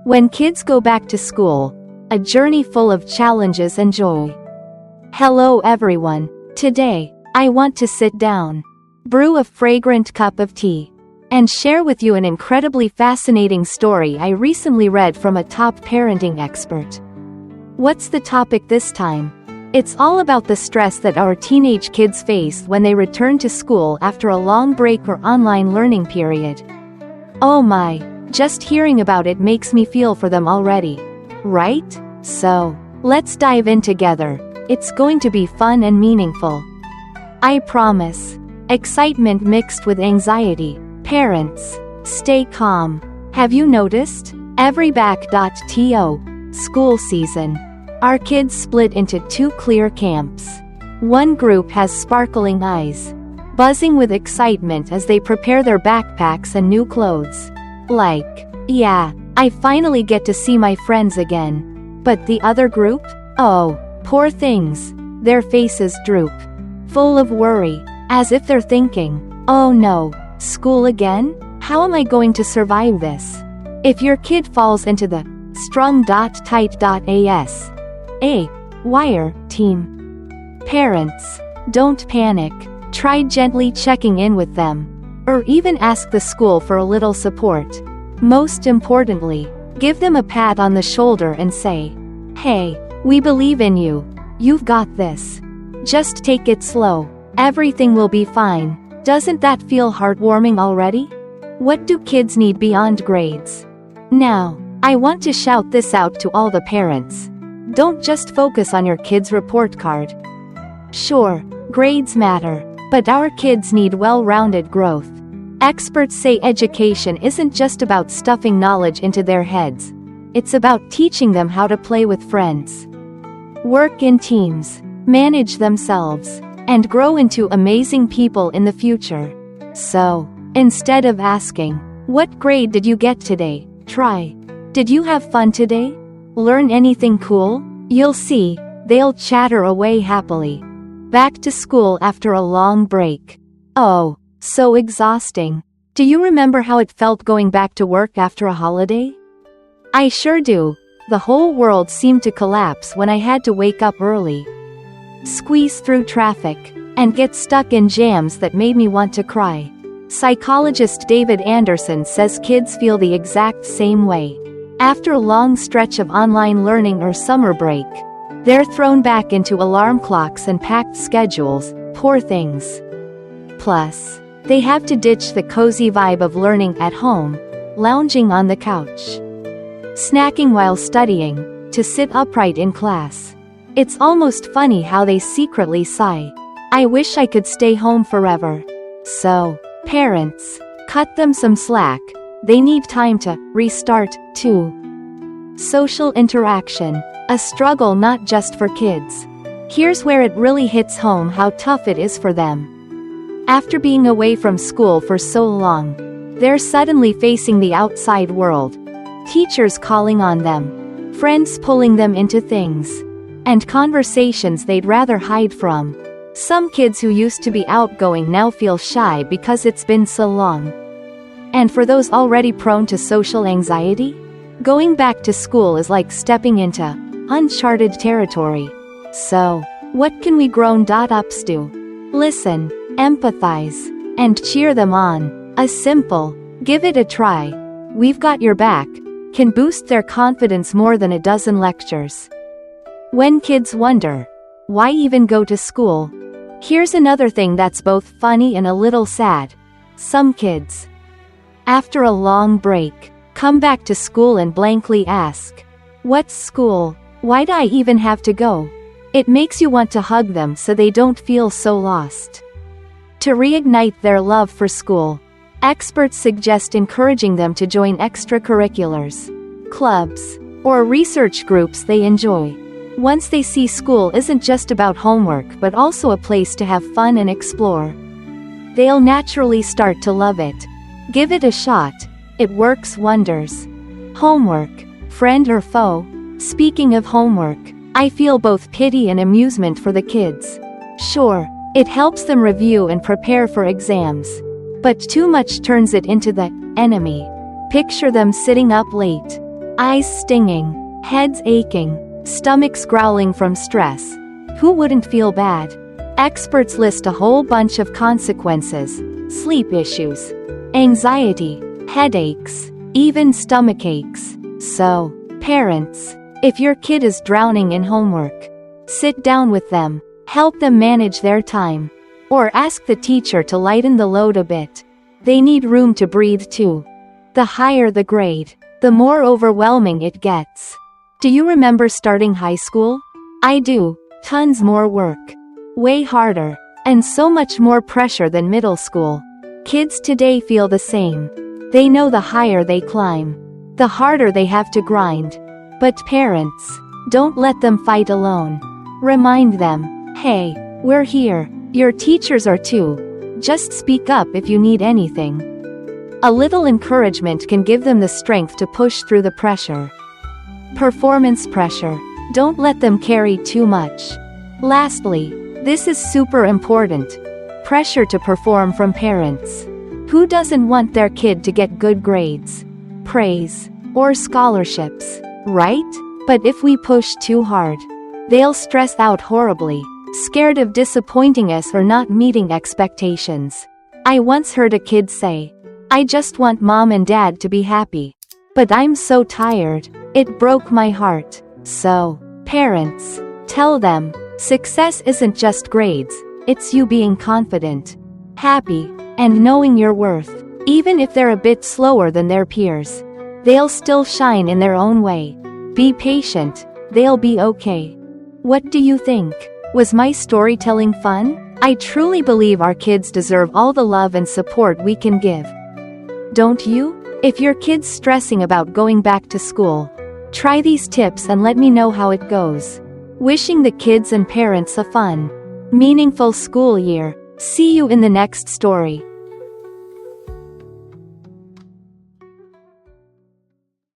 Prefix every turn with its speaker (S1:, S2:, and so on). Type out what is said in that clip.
S1: When kids go back to school, a journey full of challenges and joy. Hello everyone. Today, I want to sit down, brew a fragrant cup of tea, and share with you an incredibly fascinating story I recently read from a top parenting expert. What's the topic this time? It's all about the stress that our teenage kids face when they return to school after a long break or online learning period. Oh my, just hearing about it makes me feel for them already. Right? So, let's dive in together. It's going to be fun and meaningful. I promise. Excitement mixed with anxiety. Parents, stay calm. Have you noticed? Every back.to school season, our kids split into two clear camps. One group has sparkling eyes, buzzing with excitement as they prepare their backpacks and new clothes. Like, yeah, I finally get to see my friends again. But the other group? Oh, poor things. Their faces droop, full of worry, as if they're thinking, oh no, school again? How am I going to survive this? If your kid falls into the strung.tight.as wire team, parents, don't panic. Try gently checking in with them, or even ask the school for a little support. Most importantly, give them a pat on the shoulder and say, hey, we believe in you. You've got this. Just take it slow. Everything will be fine. Doesn't that feel heartwarming already? What do kids need beyond grades? Now, I want to shout this out to all the parents. Don't just focus on your kid's report card. Sure, grades matter, but our kids need well-rounded growth. Experts say education isn't just about stuffing knowledge into their heads. It's about teaching them how to play with friends, work in teams, manage themselves, and grow into amazing people in the future. So, instead of asking, what grade did you get today? Try, did you have fun today? Learn anything cool? You'll see, they'll chatter away happily. Back to school after a long break. Oh, so exhausting. Do you remember how it felt going back to work after a holiday? I sure do. The whole world seemed to collapse when I had to wake up early, squeeze through traffic, and get stuck in jams that made me want to cry. Psychologist David Anderson says kids feel the exact same way. After a long stretch of online learning or summer break, they're thrown back into alarm clocks and packed schedules, poor things. Plus, they have to ditch the cozy vibe of learning at home, lounging on the couch, snacking while studying, to sit upright in class. It's almost funny how they secretly sigh, I wish I could stay home forever. So, parents, cut them some slack. They need time to restart, too. Social interaction, a struggle not just for kids. Here's where it really hits home how tough it is for them. After being away from school for so long, they're suddenly facing the outside world. Teachers calling on them, friends pulling them into things, and conversations they'd rather hide from. Some kids who used to be outgoing now feel shy because it's been so long. And for those already prone to social anxiety, going back to school is like stepping into uncharted territory. So, what can we grown-ups do? Listen, empathize, and cheer them on. A simple, give it a try, we've got your back, can boost their confidence more than a dozen lectures. When kids wonder, why even go to school? Here's another thing that's both funny and a little sad. Some kids, after a long break, come back to school and blankly ask, what's school? Why'd I even have to go? It makes you want to hug them so they don't feel so lost. To reignite their love for school, experts suggest encouraging them to join extracurriculars, clubs, or research groups they enjoy. Once they see school isn't just about homework but also a place to have fun and explore, they'll naturally start to love it. Give it a shot, it works wonders. Homework, friend or foe? Speaking of homework, I feel both pity and amusement for the kids. Sure, it helps them review and prepare for exams, but too much turns it into the enemy. Picture them sitting up late, eyes stinging, heads aching, stomachs growling from stress. Who wouldn't feel bad? Experts list a whole bunch of consequences: sleep issues, anxiety, headaches, even stomach aches. So, parents, if your kid is drowning in homework, sit down with them, help them manage their time, or ask the teacher to lighten the load a bit. They need room to breathe too. The higher the grade, the more overwhelming it gets. Do you remember starting high school? I do. Tons more work. Way harder. And so much more pressure than middle school. Kids today feel the same. They know the higher they climb, the harder they have to grind. But parents, don't let them fight alone. Remind them, hey, we're here. Your teachers are too. Just speak up if you need anything. A little encouragement can give them the strength to push through the pressure. Performance pressure. Don't let them carry too much. Lastly, this is super important. Pressure to perform from parents. Who doesn't want their kid to get good grades, praise, or scholarships, right? But if we push too hard, they'll stress out horribly, scared of disappointing us or not meeting expectations. I once heard a kid say, "I just want mom and dad to be happy. But I'm so tired." It broke my heart. So, parents, tell them, success isn't just grades, it's you being confident, happy, and knowing your worth. Even if they're a bit slower than their peers, they'll still shine in their own way. Be patient, they'll be okay. What do you think? Was my storytelling fun? I truly believe our kids deserve all the love and support we can give. Don't you? If your kid's stressing about going back to school, try these tips and let me know how it goes. Wishing the kids and parents a fun, meaningful school year. See you in the next story.